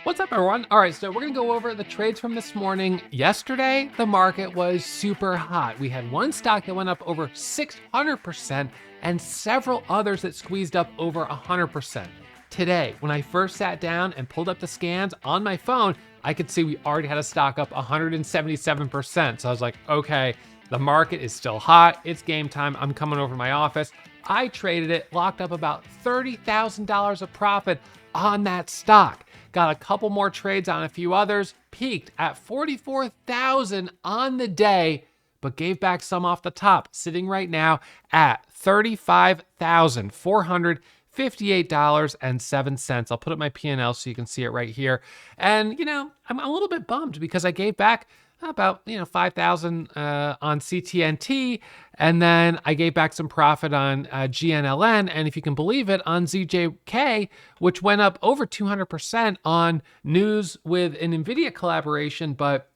What's up, everyone? All right, so we're gonna go over the trades from this morning. Yesterday, the market was super hot. We had one stock that went up over 600% and several others that squeezed up over 100%. Today, when I first sat down and pulled up the scans on my phone, I could see we already had a stock up 177%. So I was like, okay, the market is still hot. It's game time. I'm coming over to my office. I traded it, locked up about $30,000 of profit on that stock. Got a couple more trades on a few others, peaked at 44,000 on the day, but gave back some off the top, sitting right now at $35,458.07. I'll put up my P&L so you can see it right here. And, I'm a little bit bummed because I gave back about 5,000 on CTNT, and then I gave back some profit on GNLN, and if you can believe it, on ZJK, which went up over 200% on news with an Nvidia collaboration, but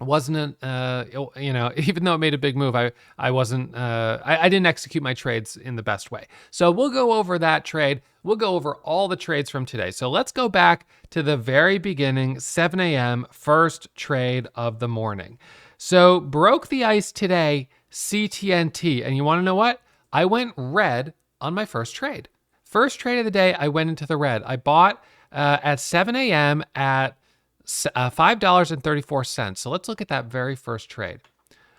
wasn't even though it made a big move, I didn't execute my trades in the best way. So we'll go over that trade. We'll go over all the trades from today. So let's go back to the very beginning, 7 a.m. first trade of the morning. So broke the ice today, CTNT. And you want to know what? I went red on my first trade. First trade of the day, I went into the red. I bought at 7 a.m. at $5.34. So let's look at that very first trade.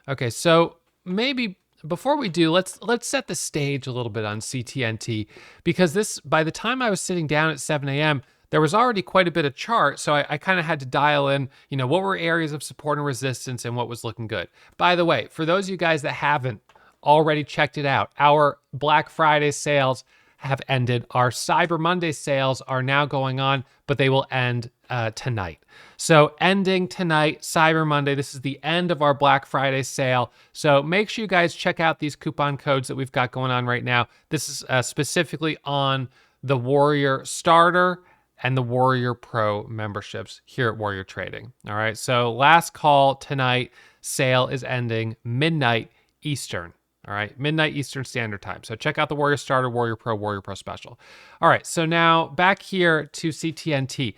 Okay, so maybe before we do, let's set the stage a little bit on CTNT, because by the time I was sitting down at 7 a.m., there was already quite a bit of chart. So I kind of had to dial in, what were areas of support and resistance and what was looking good. By the way, for those of you guys that haven't already checked it out, our Black Friday sales have ended. Our Cyber Monday sales are now going on, but they will end tonight. So ending tonight, Cyber Monday, this is the end of our Black Friday sale. So make sure you guys check out these coupon codes that we've got going on right now. This is specifically on the Warrior Starter and the Warrior Pro memberships here at Warrior Trading. All right, so last call tonight, sale is ending midnight Eastern. All right, midnight Eastern Standard Time. So check out the Warrior Starter, Warrior Pro Special. All right, so now back here to CTNT.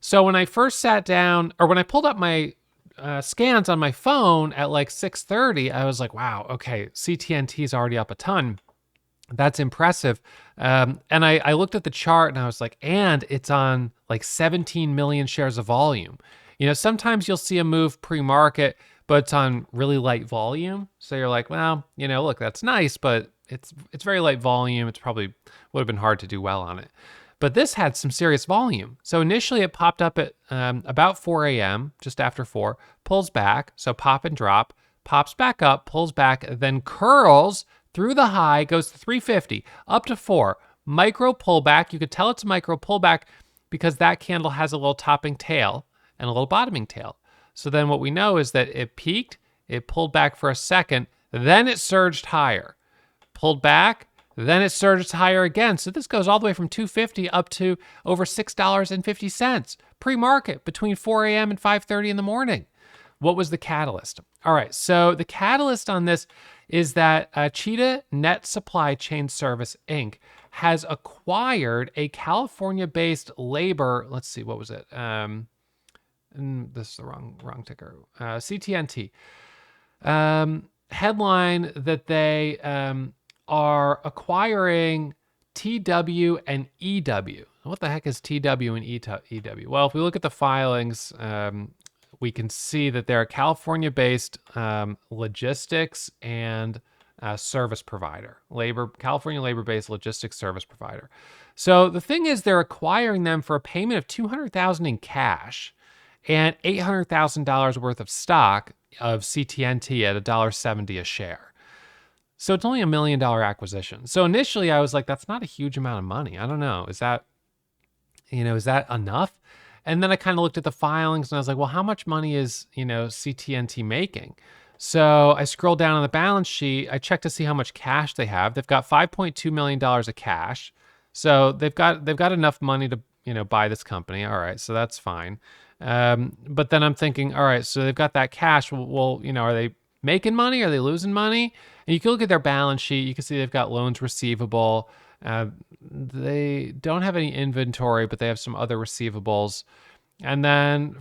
So when I first sat down, or when I pulled up my scans on my phone at like 6:30, I was like, wow, okay, CTNT is already up a ton. That's impressive. And I looked at the chart and I was like, and it's on like 17 million shares of volume. Sometimes you'll see a move pre-market, but it's on really light volume. So you're like, well, look, that's nice, but it's very light volume. It's probably would have been hard to do well on it. But this had some serious volume. So initially it popped up at about 4 a.m., just after 4, pulls back, so pop and drop, pops back up, pulls back, then curls through the high, goes to 350, up to 4, micro pullback. You could tell it's a micro pullback because that candle has a little topping tail and a little bottoming tail. So then what we know is that it peaked, it pulled back for a second, then it surged higher, pulled back, then it surged higher again. So this goes all the way from 250 up to over $6.50 pre-market between 4 a.m. and 5:30 in the morning. What was the catalyst? All right, so the catalyst on this is that Cheetah Net Supply Chain Service, Inc. has acquired a California-based labor, let's see, what was it? This is the wrong ticker. CTNT. Headline that they are acquiring TW and EW. What the heck is TW and EW? Well, if we look at the filings, we can see that they're a California-based logistics and service provider, California labor-based logistics service provider. So the thing is, they're acquiring them for a payment of $200,000 in cash and $800,000 worth of stock of CTNT at $1.70 a share. So it's only $1 million acquisition. So initially I was like, that's not a huge amount of money. I don't know. Is that enough? And then I kind of looked at the filings and I was like, well, how much money is, CTNT making? So I scrolled down on the balance sheet. I checked to see how much cash they have. They've got $5.2 million of cash. So they've got enough money to, buy this company. All right. So that's fine. But then I'm thinking, all right, so they've got that cash. Well, are they making money? Are they losing money? And you can look at their balance sheet. You can see they've got loans receivable. They don't have any inventory, but they have some other receivables. And then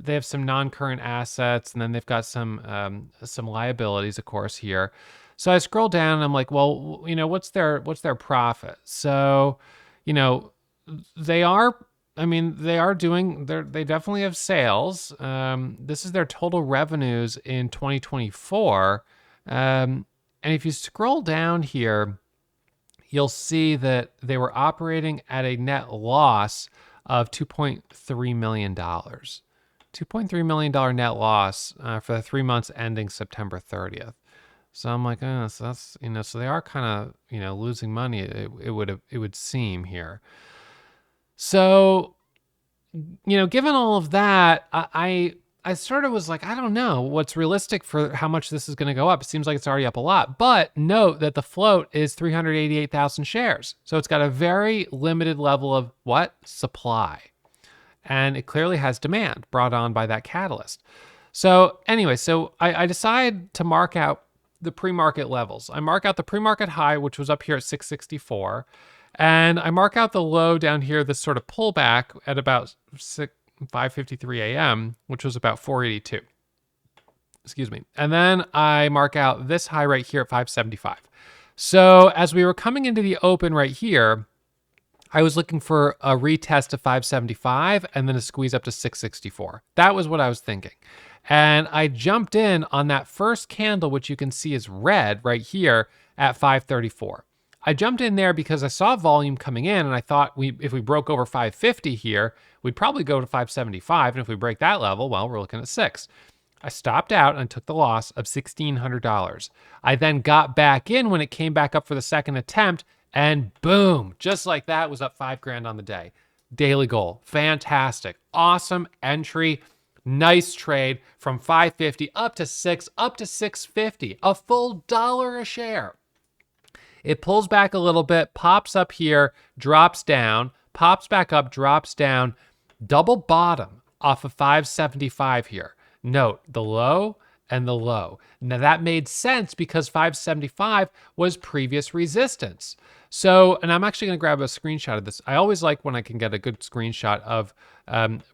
they have some non-current assets, and then they've got some liabilities, of course, here. So I scroll down and I'm like, well, what's their profit? So, you know, they are, they definitely have sales. This is their total revenues in 2024. And if you scroll down here, you'll see that they were operating at a net loss of $2.3 million. $2.3 million net loss for the 3 months ending September 30th. So I'm like, so that's, so they are kind of, losing money, it would seem here. So, given all of that, I sort of was like, I don't know what's realistic for how much this is going to go up. It seems like it's already up a lot. But note that the float is 388,000 shares. So it's got a very limited level of what? Supply. And it clearly has demand brought on by that catalyst. So anyway, I decide to mark out the pre-market levels. I mark out the pre-market high, which was up here at 664. And I mark out the low down here, this sort of pullback at about 5:53 a.m., which was about 482. Excuse me. And then I mark out this high right here at 575. So as we were coming into the open right here, I was looking for a retest of 575 and then a squeeze up to 664. That was what I was thinking. And I jumped in on that first candle, which you can see is red right here at 534. I jumped in there because I saw volume coming in and I thought if we broke over 550 here, we'd probably go to 575. And if we break that level, well, we're looking at 6. I stopped out and took the loss of $1,600. I then got back in when it came back up for the second attempt, and boom, just like that, was up $5,000 on the day. Daily goal. Fantastic. Awesome entry. Nice trade from 550 up to 6, up to 650. A full $1 a share. It pulls back a little bit, pops up here, drops down, pops back up, drops down, double bottom off of 575 here. Note the low and the low. Now that made sense because 575 was previous resistance. So, and I'm actually going to grab a screenshot of this. I always like when I can get a good screenshot of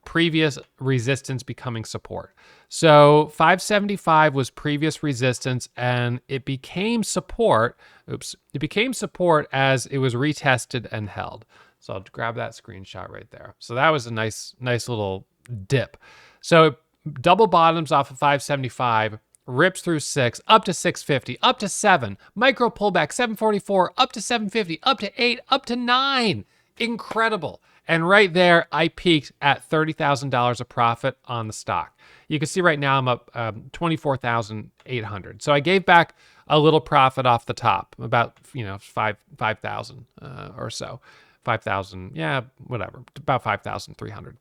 previous resistance becoming support. So 575 was previous resistance and it became support. It became support as it was retested and held. So I'll grab that screenshot right there. So that was a nice little dip. So double bottoms off of 575, rips through 6, up to 650, up to 7, micro pullback, 744, up to 750, up to 8, up to 9. Incredible. And right there, I peaked at $30,000 of profit on the stock. You can see right now I'm up 24,800. So I gave back a little profit off the top, about 5,000 or so. 5,000, yeah, whatever, about 5,300.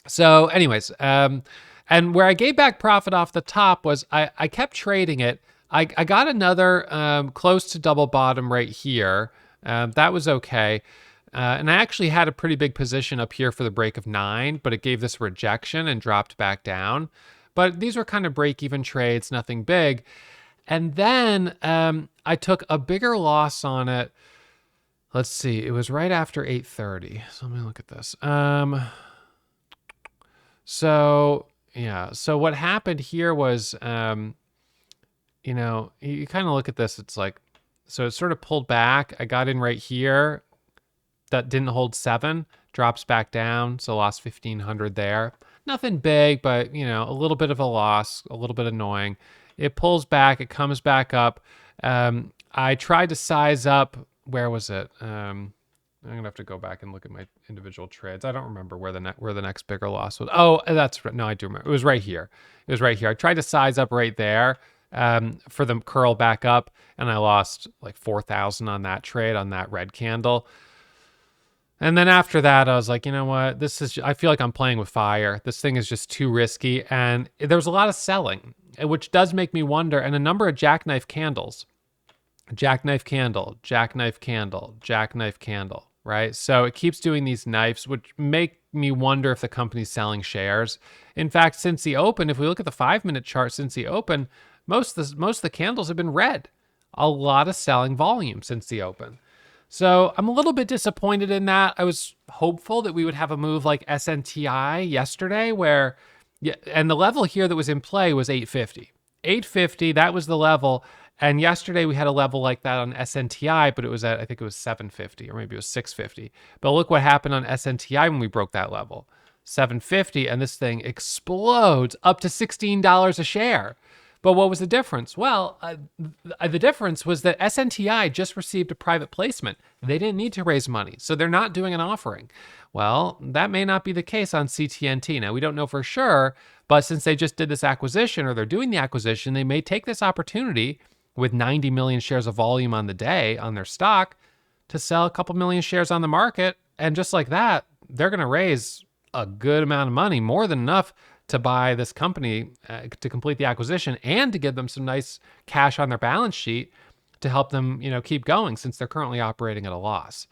So anyways, and where I gave back profit off the top was I kept trading it. I got another close to double bottom right here. That was okay. And I actually had a pretty big position up here for the break of 9, but it gave this rejection and dropped back down. But these were kind of break-even trades, nothing big. And then I took a bigger loss on it. Let's see, it was right after 8:30. So let me look at this. So what happened here was, you kind of look at this. It's like, so it sort of pulled back. I got in right here. That didn't hold 7, drops back down. So lost 1,500 there. Nothing big, but a little bit of a loss, a little bit annoying. It pulls back. It comes back up. I tried to size up. Where was it? I'm gonna have to go back and look at my individual trades. I don't remember where the next bigger loss was. Oh, that's right. No, I do remember. It was right here. I tried to size up right there for the curl back up, and I lost like 4,000 on that trade on that red candle. And then after that, I was like, you know what? I feel like I'm playing with fire. This thing is just too risky, and there was a lot of selling, which does make me wonder. And a number of jackknife candles. Jackknife candle, jackknife candle, jackknife candle, right? So it keeps doing these knives, which make me wonder if the company's selling shares. In fact, since the open, if we look at the 5-minute chart since the open, most of the candles have been red. A lot of selling volume since the open. So I'm a little bit disappointed in that. I was hopeful that we would have a move like SNTI yesterday where, yeah, and the level here that was in play was 850. 850, that was the level. And yesterday we had a level like that on SNTI, but it was at, I think it was 750 or maybe it was 650. But look what happened on SNTI when we broke that level. 750, and this thing explodes up to $16 a share. But what was the difference? Well, the difference was that SNTI just received a private placement. They didn't need to raise money, so they're not doing an offering. Well, that may not be the case on CTNT. Now, we don't know for sure, but since they just did this acquisition or they're doing the acquisition, they may take this opportunity with 90 million shares of volume on the day on their stock to sell a couple million shares on the market. And just like that, they're going to raise a good amount of money, more than enough to buy this company to complete the acquisition and to give them some nice cash on their balance sheet to help them, keep going since they're currently operating at a loss.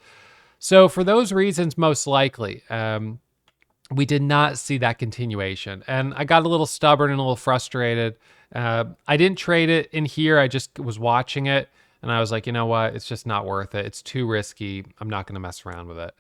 So for those reasons, most likely, we did not see that continuation. And I got a little stubborn and a little frustrated. I didn't trade it in here. I just was watching it and I was like, you know what? It's just not worth it. It's too risky. I'm not going to mess around with it.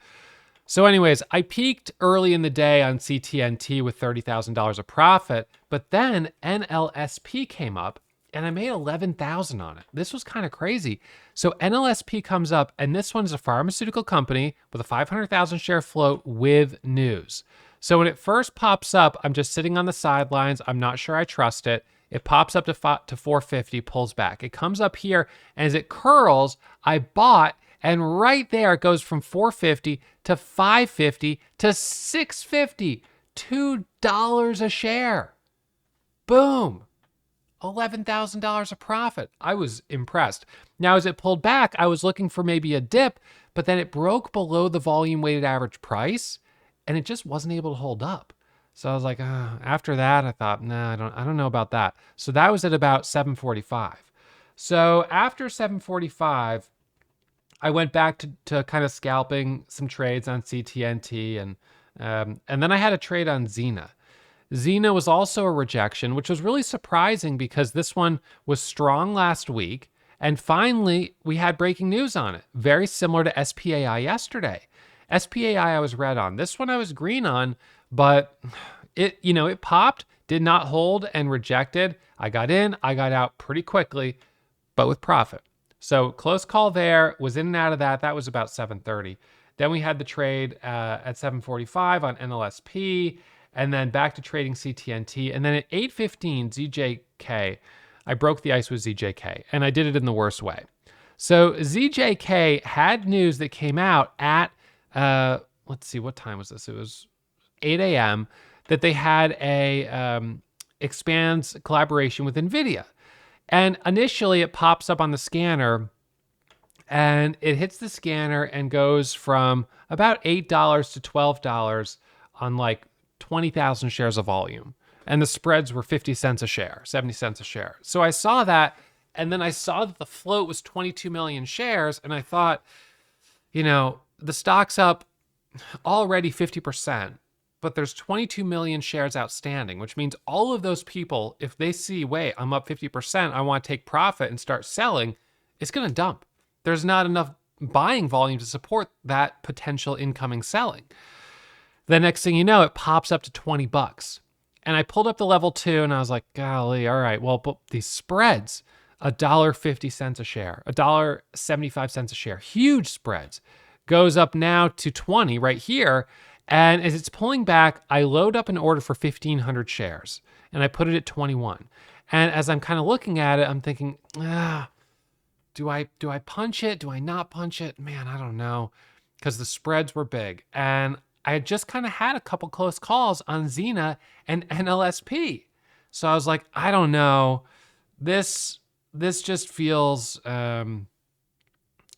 So anyways, I peaked early in the day on CTNT with $30,000 of profit, but then NLSP came up and I made $11,000 on it. This was kind of crazy. So NLSP comes up, and this one's a pharmaceutical company with a 500,000 share float with news. So when it first pops up, I'm just sitting on the sidelines. I'm not sure I trust it. It pops up to 450, pulls back. It comes up here, and as it curls, I bought, and right there it goes from 450 to 550 to 650, $2 a share. Boom. $11,000 of profit. I was impressed. Now, as it pulled back, I was looking for maybe a dip, but then it broke below the volume weighted average price and it just wasn't able to hold up. So I was like, after that, I thought, nah, I don't know about that. So that was at about 745. So after 745, I went back to kind of scalping some trades on CTNT and then I had a trade on ZENA. ZENA was also a rejection, which was really surprising because this one was strong last week. And finally, we had breaking news on it, very similar to SPAI yesterday. SPAI I was red on. This one I was green on, but it popped, did not hold, and rejected. I got in, I got out pretty quickly, but with profit. So close call there, was in and out of that. That was about 730. Then we had the trade at 745 on NLSP. And then back to trading CTNT. And then at 8:15 ZJK, I broke the ice with ZJK. And I did it in the worst way. So ZJK had news that came out at, let's see, what time was this? It was 8 a.m. that they had a expands collaboration with Nvidia. And initially it pops up on the scanner and it hits the scanner and goes from about $8 to $12 on like 20,000 shares of volume. And the spreads were 50 cents a share, 70 cents a share. So I saw that, and then I saw that the float was 22 million shares, and I thought, the stock's up already 50%, but there's 22 million shares outstanding, which means all of those people, if they see, wait, I'm up 50%, I want to take profit and start selling, it's going to dump. There's not enough buying volume to support that potential incoming selling. The next thing you know, it pops up to $20. And I pulled up the level 2 and I was like, golly, all right, well, but these spreads, $1.50 a share, $1.75 a share, huge spreads, goes up now to 20 right here. And as it's pulling back, I load up an order for 1,500 shares and I put it at 21. And as I'm kind of looking at it, I'm thinking, do I punch it? Do I not punch it? Man, I don't know, because the spreads were big. And I had just kind of had a couple close calls on ZENA and NLSP. So I was like, I don't know. This just feels,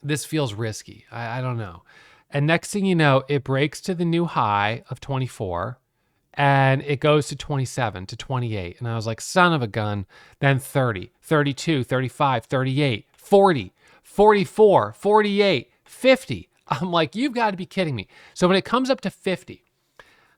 this feels risky. I don't know. And next thing you know, it breaks to the new high of 24 and it goes to 27, to 28. And I was like, son of a gun. Then 30, 32, 35, 38, 40, 44, 48, 50. I'm like, you've got to be kidding me. So when it comes up to 50,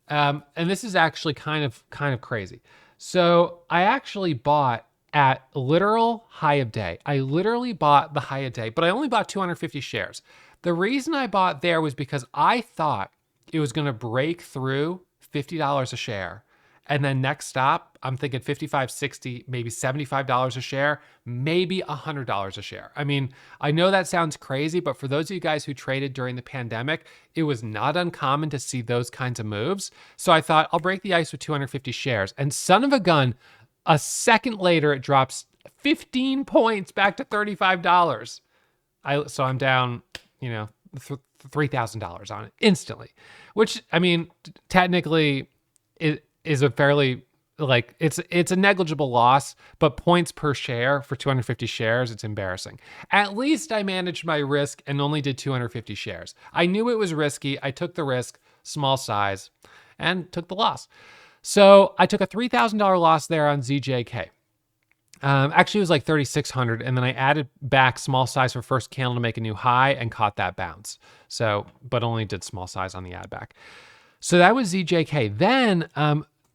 and this is actually kind of crazy. So I actually bought at literal high of day. I literally bought the high of day, but I only bought 250 shares. The reason I bought there was because I thought it was going to break through $50 a share. And then next stop, I'm thinking 55, 60, maybe $75 a share, maybe $100 a share. I mean, I know that sounds crazy, but for those of you guys who traded during the pandemic, it was not uncommon to see those kinds of moves. So I thought I'll break the ice with 250 shares. And son of a gun, a second later, it drops 15 points back to $35. So I'm down, $3,000 on it instantly, which, I mean, technically it is a fairly, it's a negligible loss, but points per share for 250 shares, it's embarrassing. At least I managed my risk and only did 250 shares. I knew it was risky. I took the risk, small size, and took the loss. So I took a $3,000 loss there on ZJK. Actually, it was like 3,600, and then I added back small size for first candle to make a new high and caught that bounce. So, but only did small size on the add back. So that was ZJK. Then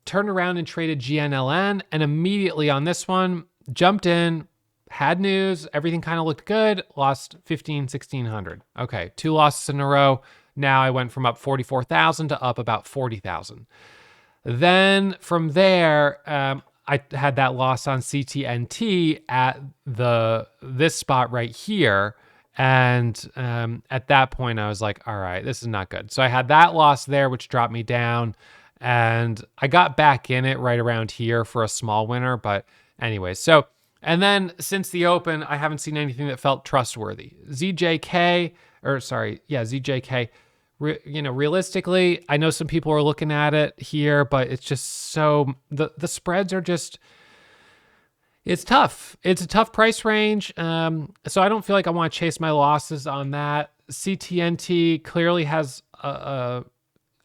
turned around and traded GNLN, and immediately on this one, jumped in, had news, everything kind of looked good, lost 1,600. Okay, 2 losses in a row. Now I went from up 44,000 to up about 40,000. Then from there, I had that loss on CTNT at this spot right here. And at that point, I was like, all right, this is not good. So I had that loss there, which dropped me down. And I got back in it right around here for a small winner. But anyway, and then since the open, I haven't seen anything that felt trustworthy. ZJK. Realistically, I know some people are looking at it here, but it's just so, the spreads are just, it's tough. It's a tough price range. So I don't feel like I want to chase my losses on that. CTNT clearly has a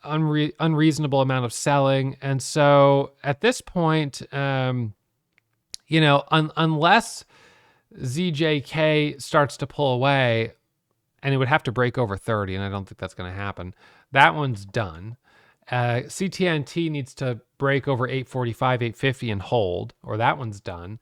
unreasonable amount of selling. And so at this point, unless ZJK starts to pull away, and it would have to break over 30, and I don't think that's going to happen. That one's done. CTNT needs to break over 845, 850 and hold, or that one's done.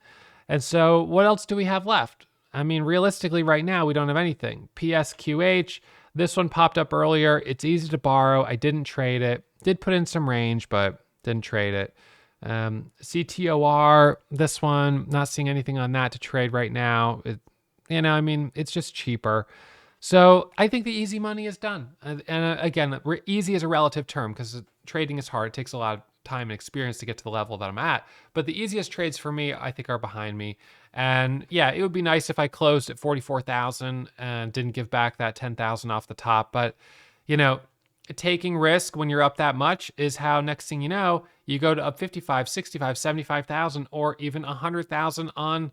And so what else do we have left? I mean, realistically, right now, we don't have anything. PSQH, this one popped up earlier. It's easy to borrow. I didn't trade it. Did put in some range, but didn't trade it. CTOR, this one, not seeing anything on that to trade right now. It's just cheaper. So I think the easy money is done. And again, easy is a relative term because trading is hard. It takes a lot of time and experience to get to the level that I'm at. But the easiest trades for me, I think, are behind me. And yeah, it would be nice if I closed at 44,000 and didn't give back that 10,000 off the top. But, taking risk when you're up that much is how next thing you know, you go to up 55, 65, 75,000 or even 100,000 on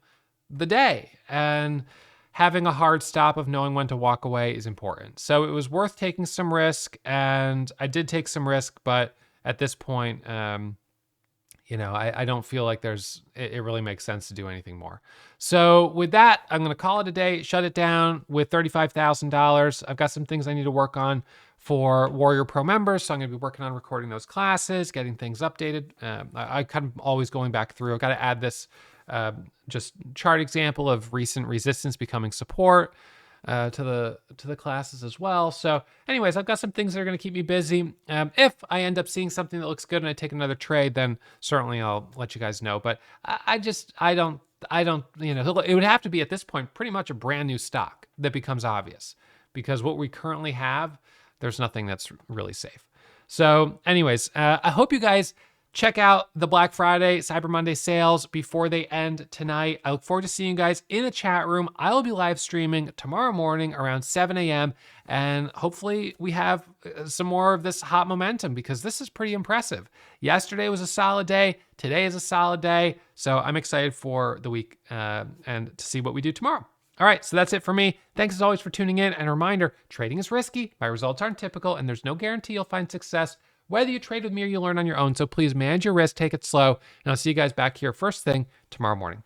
the day. And having a hard stop of knowing when to walk away is important. So it was worth taking some risk, and I did take some risk, but at this point, I don't feel like it really makes sense to do anything more. So with that, I'm going to call it a day, shut it down with $35,000. I've got some things I need to work on for Warrior Pro members, so I'm going to be working on recording those classes, getting things updated. I kind of always going back through. I've got to add this just chart example of recent resistance becoming support to the classes as well. So anyways, I've got some things that are going to keep me busy. If I end up seeing something that looks good and I take another trade, then certainly I'll let you guys know. But I don't, it would have to be at this point pretty much a brand new stock that becomes obvious, because what we currently have, there's nothing that's really safe. So anyways, I hope you guys check out the Black Friday, Cyber Monday sales before they end tonight. I look forward to seeing you guys in the chat room. I will be live streaming tomorrow morning around 7 a.m. And hopefully we have some more of this hot momentum, because this is pretty impressive. Yesterday was a solid day. Today is a solid day. So I'm excited for the week and to see what we do tomorrow. All right, so that's it for me. Thanks as always for tuning in. And a reminder, trading is risky. My results aren't typical, and there's no guarantee you'll find success whether you trade with me or you learn on your own. So please manage your risk, take it slow, and I'll see you guys back here first thing tomorrow morning.